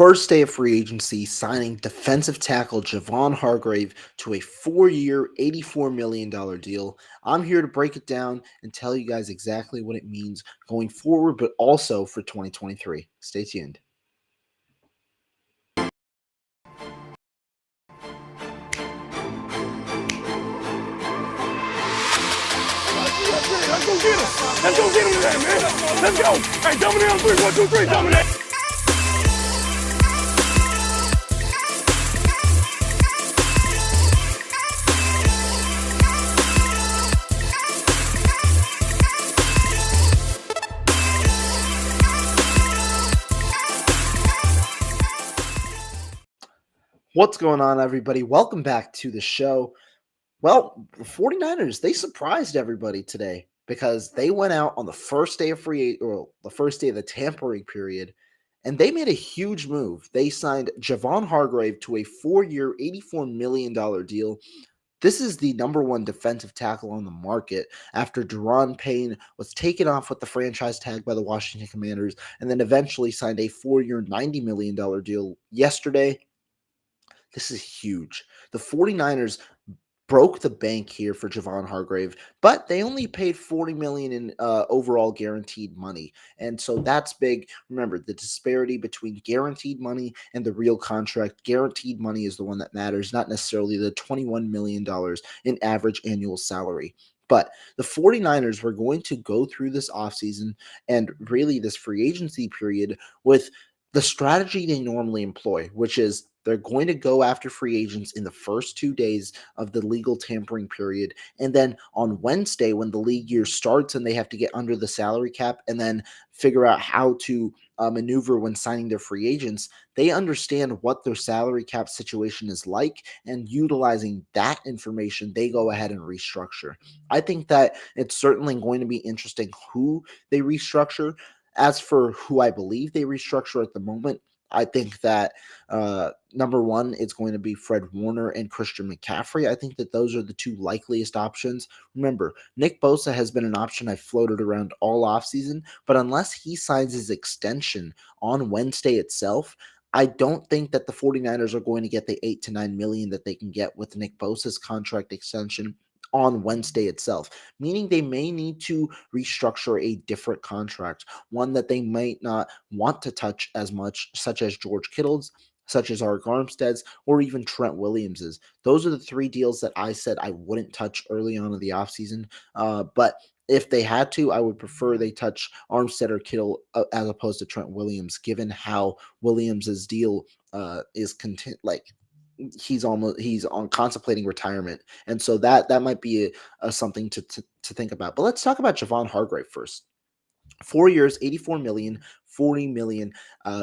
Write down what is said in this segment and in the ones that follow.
First day of free agency, signing defensive tackle Javon Hargrave to a 4-year, $84 million deal. I'm here to break it down and tell you guys exactly what it means going forward, but also for 2023. Stay tuned. Let's go get him. Let's go get him today, man. Let's go. Hey, dominate on three. 1, 2, 3. Dominate. What's going on, everybody? Welcome back to the show. Well, the 49ers, they surprised everybody today because they went out on the first day of the first day of the tampering period, and they made a huge move. They signed Javon Hargrave to a 4-year, $84 million deal. This is the number one defensive tackle on the market after Deron Payne was taken off with the franchise tag by the Washington Commanders and then eventually signed a 4-year, $90 million deal yesterday. This is huge. The 49ers broke the bank here for Javon Hargrave, but they only paid $40 million in overall guaranteed money, and so that's big. Remember the disparity between guaranteed money and the real contract. Guaranteed money is the one that matters, not necessarily the $21 million in average annual salary. But the 49ers were going to go through this offseason and really this free agency period with the strategy they normally employ, which is they're going to go after free agents in the first 2 days of the legal tampering period. And then on Wednesday, when the league year starts and they have to get under the salary cap and then figure out how to maneuver when signing their free agents, they understand what their salary cap situation is like, and utilizing that information, they go ahead and restructure. I think that it's certainly going to be interesting who they restructure. As for who I believe they restructure at the moment, I think that number one, it's going to be Fred Warner and Christian McCaffrey. I think that those are the two likeliest options. Remember, Nick Bosa has been an option I floated around all offseason, but unless he signs his extension on Wednesday itself, I don't think that the 49ers are going to get the 8 to 9 million that they can get with Nick Bosa's contract extension on Wednesday itself, meaning they may need to restructure a different contract, one that they might not want to touch as much, such as George Kittle's, such as Arik Armstead's, or even Trent Williams's. Those are the three deals that I said I wouldn't touch early on in the offseason. But if they had to, I would prefer they touch Armstead or Kittle as opposed to Trent Williams, given how Williams's deal is he's on contemplating retirement, and so that might be a something to think about. But let's talk about Javon Hargrave first. 4 years, 84 million, 40 million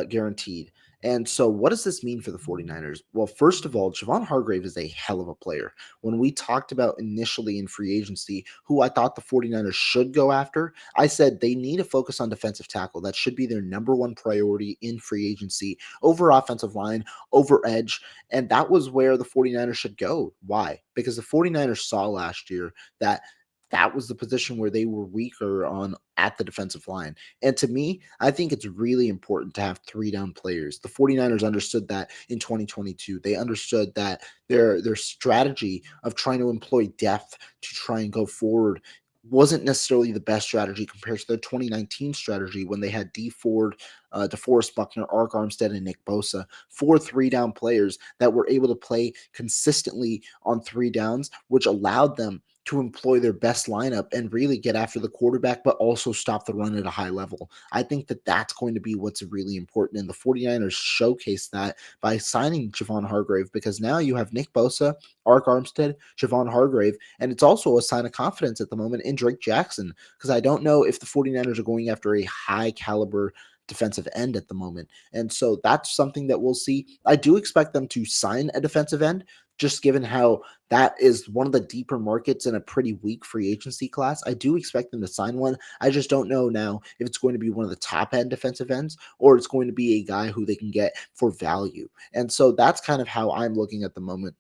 guaranteed. And so what does this mean for the 49ers? Well, first of all, Javon Hargrave is a hell of a player. When we talked about initially in free agency who I thought the 49ers should go after, I said they need to focus on defensive tackle. That should be their number one priority in free agency over offensive line, over edge. And that was where the 49ers should go. Why? Because the 49ers saw last year that was the position where they were weaker on at the defensive line. And to me, I think it's really important to have 3 down players. The 49ers understood that in 2022. They understood that their strategy of trying to employ depth to try and go forward wasn't necessarily the best strategy compared to their 2019 strategy when they had D Ford, DeForest Buckner, Arik Armstead, and Nick Bosa, 4 3-down players that were able to play consistently on 3 downs, which allowed them to employ their best lineup and really get after the quarterback, but also stop the run at a high level. I think that that's going to be what's really important. And the 49ers showcase that by signing Javon Hargrave, because now you have Nick Bosa, Arik Armstead, Javon Hargrave, and it's also a sign of confidence at the moment in Drake Jackson, because I don't know if the 49ers are going after a high caliber defensive end at the moment. And so that's something that we'll see. I do expect them to sign a defensive end, just given how that is one of the deeper markets in a pretty weak free agency class. I do expect them to sign one. I just don't know now if it's going to be one of the top end defensive ends or it's going to be a guy who they can get for value. And so that's kind of how I'm looking at the moment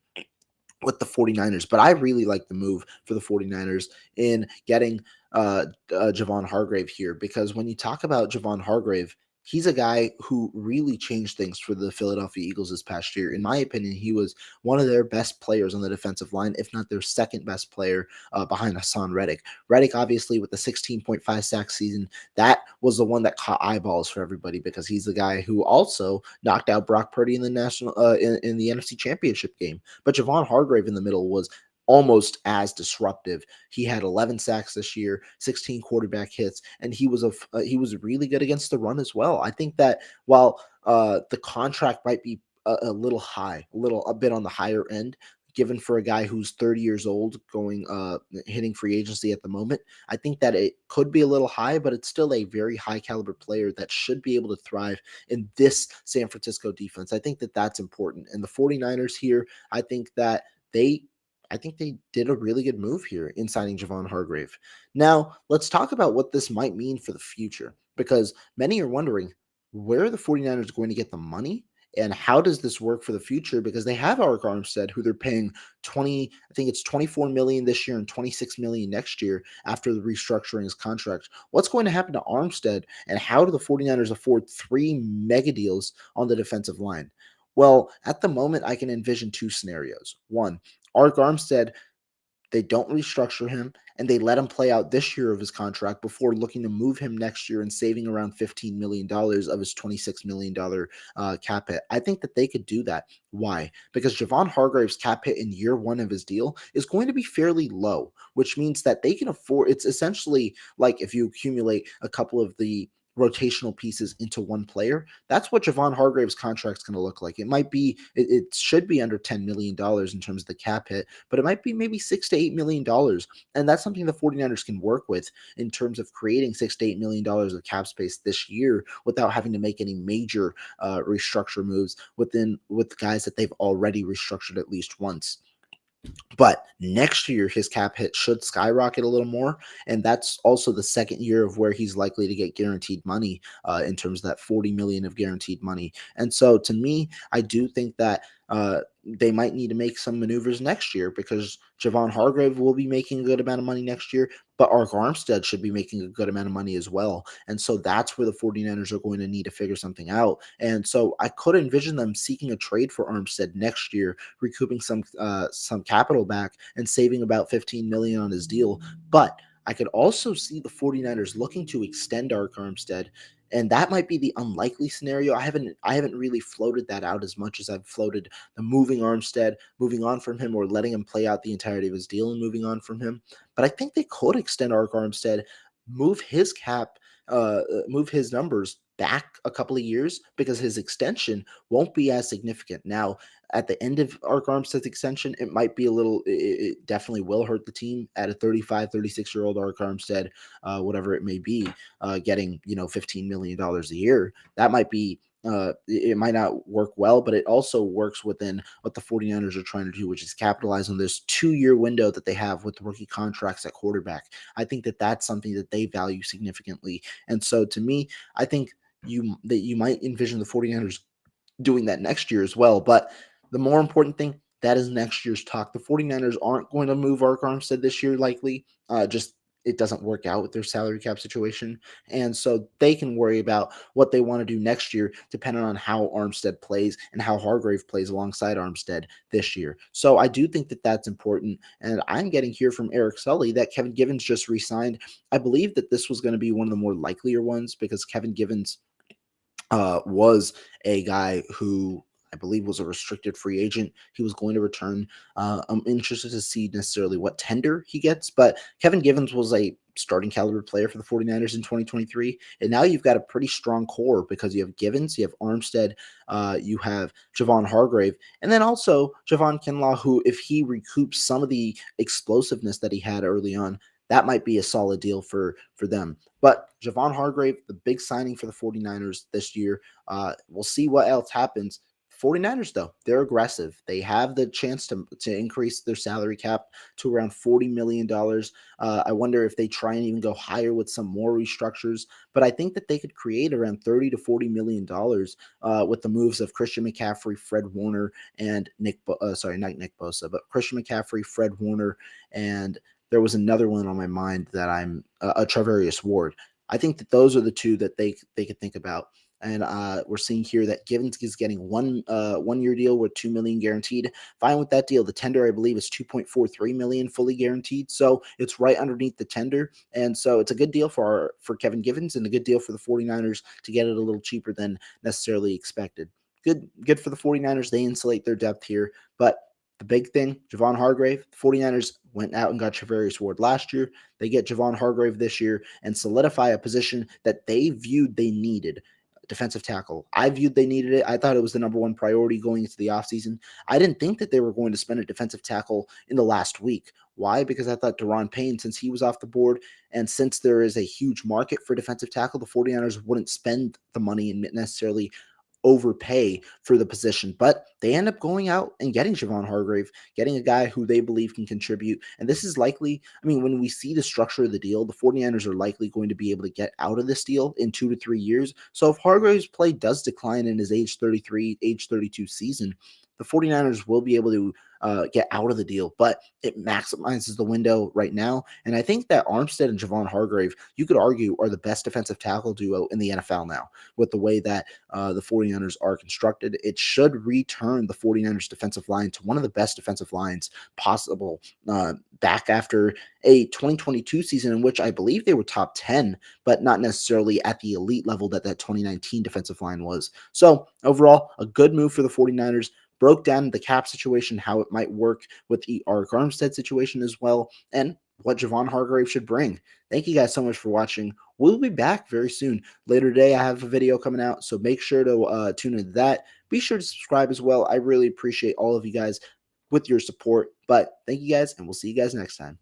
with the 49ers. But I really like the move for the 49ers in getting Javon Hargrave here, because when you talk about Javon Hargrave, he's a guy who really changed things for the Philadelphia Eagles this past year. In my opinion, he was one of their best players on the defensive line, if not their second best player behind Hassan Reddick. Reddick, obviously, with the 16.5 sack season, that was the one that caught eyeballs for everybody because he's the guy who also knocked out Brock Purdy in the in the NFC Championship game. But Javon Hargrave in the middle was almost as disruptive. He had 11 sacks this year, 16 quarterback hits, and he was really good against the run as well. I think that while the contract might be a little high, a bit on the higher end, given for a guy who's 30 years old going hitting free agency at the moment, I think that it could be a little high, but it's still a very high caliber player that should be able to thrive in this San Francisco defense. I think that that's important. And the 49ers here, I think that they I think they did a really good move here in signing Javon Hargrave. Now, let's talk about what this might mean for the future because many are wondering where are the 49ers going to get the money and how does this work for the future because they have Arik Armstead who they're paying 20 I think it's 24 million this year and 26 million next year after the restructuring his contract. What's going to happen to Armstead and how do the 49ers afford three mega deals on the defensive line? Well, at the moment, I can envision two scenarios. One, Arik Armstead, they don't restructure him and they let him play out this year of his contract before looking to move him next year and saving around $15 million of his $26 million cap hit. I think that they could do that. Why? Because Javon Hargrave's cap hit in year one of his deal is going to be fairly low, which means that they can afford it's essentially like if you accumulate a couple of the rotational pieces into one player. That's what Javon Hargrave's contract's going to look like. It should be under $10 million in terms of the cap hit, but it might be maybe $6 to $8 million. And that's something the 49ers can work with in terms of creating $6 to $8 million of cap space this year without having to make any major restructure moves with guys that they've already restructured at least once. But next year, his cap hit should skyrocket a little more. And that's also the second year of where he's likely to get guaranteed money in terms of that 40 million of guaranteed money. And so to me, I do think that they might need to make some maneuvers next year because Javon Hargrave will be making a good amount of money next year, but Arik Armstead should be making a good amount of money as well. And so that's where the 49ers are going to need to figure something out. And so I could envision them seeking a trade for Armstead next year, recouping some capital back and saving about 15 million on his deal. But I could also see the 49ers looking to extend Arik Armstead, and that might be the unlikely scenario. I haven't really floated that out as much as I've floated the moving Armstead, moving on from him, or letting him play out the entirety of his deal and moving on from him. But I think they could extend Arik Armstead, move his cap, move his numbers back a couple of years because his extension won't be as significant. Now, at the end of Arik Armstead's extension, it might be it definitely will hurt the team at a 35, 36-year-old Arik Armstead, whatever it may be, getting, $15 million a year. That might be it might not work well, but it also works within what the 49ers are trying to do, which is capitalize on this 2-year window that they have with rookie contracts at quarterback. I think that that's something that they value significantly. And so to me, I think you might envision the 49ers doing that next year as well. But the more important thing, that is next year's talk. The 49ers aren't going to move Arik Armstead this year, likely. Just it doesn't work out with their salary cap situation. And so they can worry about what they want to do next year, depending on how Armstead plays and how Hargrave plays alongside Armstead this year. So I do think that that's important. And I'm getting here from Eric Sully that Kevin Givens just re-signed. I believe that this was going to be one of the more likelier ones because Kevin Givens was a guy who I believe was a restricted free agent. He was going to return. I'm interested to see necessarily what tender he gets, but Kevin Givens was a starting caliber player for the 49ers in 2023. And now you've got a pretty strong core because you have Givens, you have Armstead, you have Javon Hargrave, and then also Javon Kinlaw, who, if he recoups some of the explosiveness that he had early on, that might be a solid deal for them. But Javon Hargrave, the big signing for the 49ers this year. We'll see what else happens. 49ers, though, they're aggressive. They have the chance to increase their salary cap to around $40 million. I wonder if they try and even go higher with some more restructures. But I think that they could create around $30 to $40 million with the moves of Christian McCaffrey, Fred Warner, and not Nick Bosa, but Christian McCaffrey, Fred Warner, and there was another one on my mind that I'm Travarius Ward. I think that those are the two that they could think about. And we're seeing here that Givens is getting 1 year deal with $2 million guaranteed. Fine with that deal. The tender, I believe, is $2.43 million fully guaranteed. So it's right underneath the tender. And so it's a good deal for Kevin Givens and a good deal for the 49ers to get it a little cheaper than necessarily expected. Good for the 49ers. They insulate their depth here. But the big thing, Javon Hargrave, the 49ers went out and got Charvarius Ward last year. They get Javon Hargrave this year and solidify a position that they viewed they needed. Defensive tackle. I viewed they needed it. I thought it was the number one priority going into the offseason. I didn't think that they were going to spend a defensive tackle in the last week. Why? Because I thought Daron Payne, since he was off the board, and since there is a huge market for defensive tackle, the 49ers wouldn't spend the money and necessarily overpay for the position. But they end up going out and getting Javon Hargrave, getting a guy who they believe can contribute. And this is likely, I mean, when we see the structure of the deal, the 49ers are likely going to be able to get out of this deal in 2 to 3 years. So if Hargrave's play does decline in his age 33, age 32 season, the 49ers will be able to get out of the deal, but it maximizes the window right now. And I think that Armstead and Javon Hargrave, you could argue, are the best defensive tackle duo in the NFL now with the way that the 49ers are constructed. It should return the 49ers defensive line to one of the best defensive lines possible back after a 2022 season in which I believe they were top 10, but not necessarily at the elite level that 2019 defensive line was. So overall, a good move for the 49ers. Broke down the cap situation, how it might work with the Arik Armstead situation as well, and what Javon Hargrave should bring. Thank you guys so much for watching. We'll be back very soon. Later today, I have a video coming out, so make sure to tune into that. Be sure to subscribe as well. I really appreciate all of you guys with your support. But thank you guys, and we'll see you guys next time.